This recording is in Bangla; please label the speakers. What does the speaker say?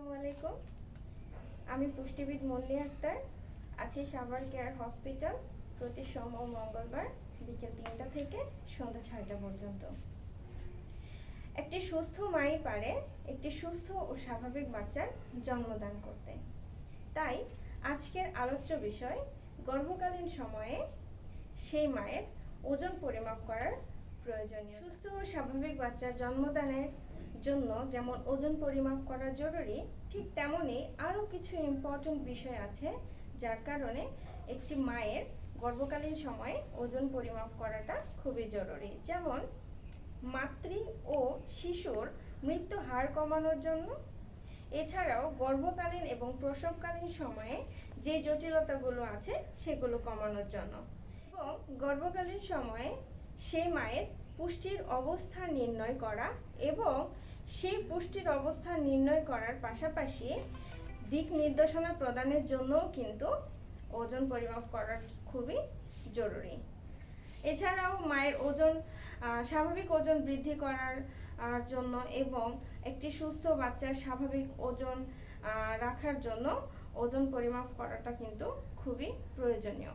Speaker 1: আসসালামু আলাইকুম। আমি পুষ্টিবিদ মুন্নি আক্তার, আছি সাভার কেয়ার হসপিটাল প্রতি সোম ও মঙ্গলবার বিকেল 3টা থেকে সন্ধ্যা 6টা পর্যন্ত। একটি সুস্থ মাই পারে একটি সুস্থ ও স্বাভাবিক বাচ্চার জন্মদান করতে। তাই আজকের আলোচ্য বিষয় গর্ভকালীন সময়ে সেই মায়ের ওজন পরিমাপ করার প্রয়োজনীয়। সুস্থ ও স্বাভাবিক বাচ্চার জন্মদানের জন্য যেমন ওজন পরিমাপ করা জরুরি, ঠিক তেমনই আরও কিছু ইম্পর্টেন্ট বিষয় আছে যার কারণে একটি মায়ের গর্ভকালীন সময়ে ওজন পরিমাপ করাটা খুবই জরুরি। যেমন মাতৃ ও শিশুর মৃত্যু হার কমানোর জন্য, এছাড়াও গর্ভকালীন এবং প্রসবকালীন সময়ে যে জটিলতাগুলো আছে সেগুলো কমানোর জন্য, এবং গর্ভকালীন সময়ে সেই মায়ের পুষ্টির অবস্থা নির্ণয় করা এবং সেই পুষ্টির অবস্থা নির্ণয় করার পাশাপাশি দিক নির্দেশনা প্রদানের জন্যও কিন্তু ওজন পরিমাপ করা খুবই জরুরি। এছাড়াও মায়ের ওজন স্বাভাবিক ওজন বৃদ্ধি করার জন্য এবং একটি সুস্থ বাচ্চার স্বাভাবিক ওজন রাখার জন্য ওজন পরিমাপ করাটা কিন্তু খুবই প্রয়োজনীয়।